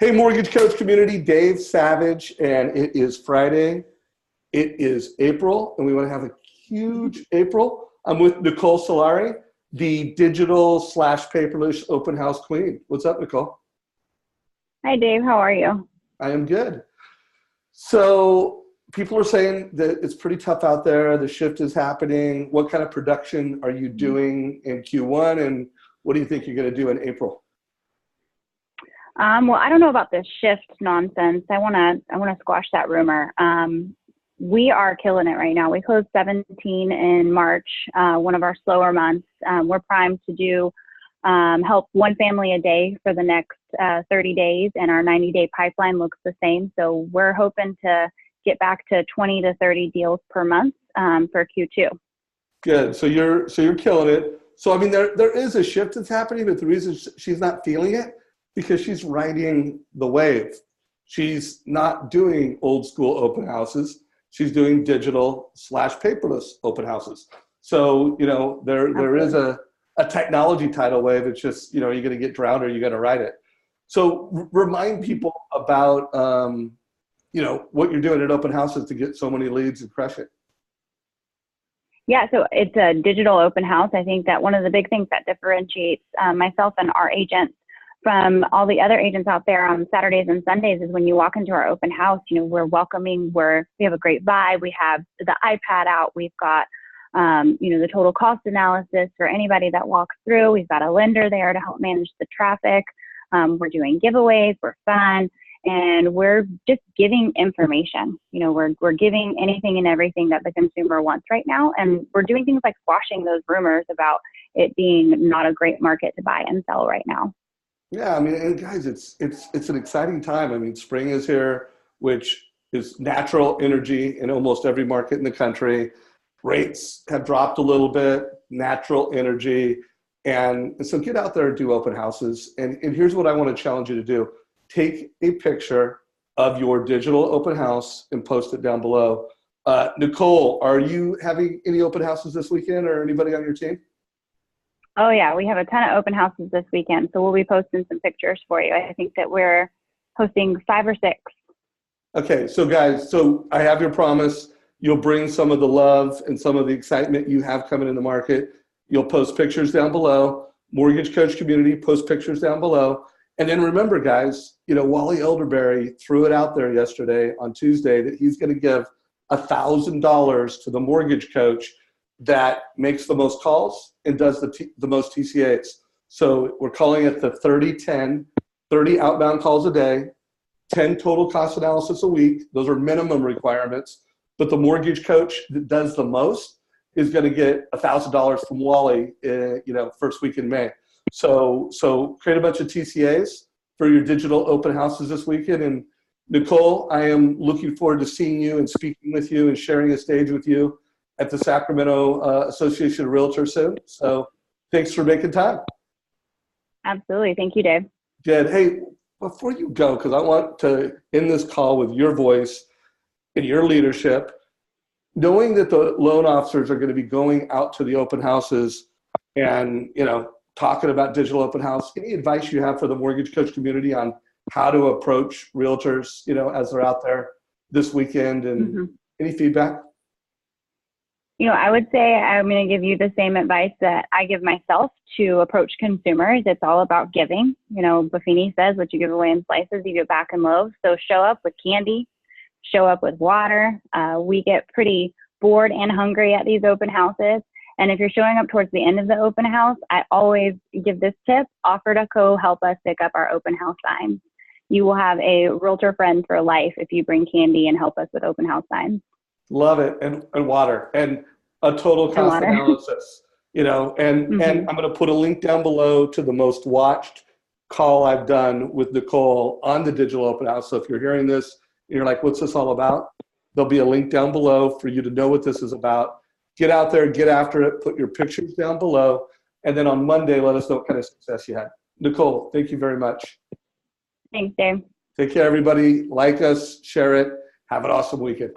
Hey, Mortgage Coach community, Dave Savage, and it is Friday. It is April, and we want to have a huge April. I'm with Nicole Solari, the digital / paperless open house queen. What's up, Nicole? Hi, Dave. How are you? I am good. So people are saying that it's pretty tough out there. The shift is happening. What kind of production are you doing in Q1, and what do you think you're going to do in April? Well, I don't know about this shift nonsense. I wanna squash that rumor. We are killing it right now. We closed 17 in March, one of our slower months. We're primed to do help one family a day for the next 30 days, and our 90-day pipeline looks the same. So we're hoping to get back to 20 to 30 deals per month for Q2. Good. So you're killing it. So I mean, there is a shift that's happening, but the reason she's not feeling it because she's riding the wave. She's not doing old school open houses. She's doing digital / paperless open houses. So, you know, there is a technology tidal wave. It's just, you know, you're going to get drowned or you're going to ride it. So remind people about, you know, what you're doing at open houses to get so many leads and crush it. Yeah, so it's a digital open house. I think that one of the big things that differentiates myself and our agents from all the other agents out there on Saturdays and Sundays is when you walk into our open house, you know, we're welcoming, we have a great vibe. We have the iPad out. We've got, you know, the total cost analysis for anybody that walks through. We've got a lender there to help manage the traffic. We're doing giveaways. We're fun. And we're just giving information. You know, we're giving anything and everything that the consumer wants right now. And we're doing things like squashing those rumors about it being not a great market to buy and sell right now. Yeah, I mean, and guys, it's an exciting time. I mean, spring is here, which is natural energy in almost every market in the country. Rates have dropped a little bit, natural energy. And so get out there and do open houses. And here's what I want to challenge you to do. Take a picture of your digital open house and post it down below. Nicole, are you having any open houses this weekend or anybody on your team? Oh yeah, we have a ton of open houses this weekend, so we'll be posting some pictures for you. I think that we're posting 5 or 6. Okay, so guys, so I have your promise. You'll bring some of the love and some of the excitement you have coming in the market. You'll post pictures down below. Mortgage Coach community, post pictures down below. And then remember, guys, you know, Wally Elderberry threw it out there yesterday on Tuesday that he's going to give $1,000 to the mortgage coach that makes the most calls and does the most TCAs. So we're calling it the 30-10, 30 outbound calls a day, 10 total cost analysis a week. Those are minimum requirements. But the mortgage coach that does the most is going to get $1,000 from Wally, you know, first week in May. So create a bunch of TCAs for your digital open houses this weekend. And Nicole, I am looking forward to seeing you and speaking with you and sharing a stage with you at the Sacramento Association of Realtors soon. So thanks for making time. Absolutely. Thank you, Dave. Good. Hey, before you go, because I want to end this call with your voice and your leadership, knowing that the loan officers are going to be going out to the open houses and, you know, talking about digital open house, any advice you have for the mortgage coach community on how to approach realtors, you know, as they're out there this weekend, and any feedback? You know, I would say I'm going to give you the same advice that I give myself to approach consumers. It's all about giving. You know, Buffini says, what you give away in slices, you give back in loaves. So show up with candy, show up with water. We get pretty bored and hungry at these open houses. And if you're showing up towards the end of the open house, I always give this tip: offer to help us pick up our open house signs. You will have a realtor friend for life if you bring candy and help us with open house signs. Love it. And water and a total cost analysis, you know, and I'm going to put a link down below to the most watched call I've done with Nicole on the digital open house. So if you're hearing this and you're like, what's this all about? There'll be a link down below for you to know what this is about. Get out there, get after it, put your pictures down below. And then on Monday, let us know what kind of success you had. Nicole, thank you very much. Thanks, Dave. Take care, everybody. Like us, share it. Have an awesome weekend.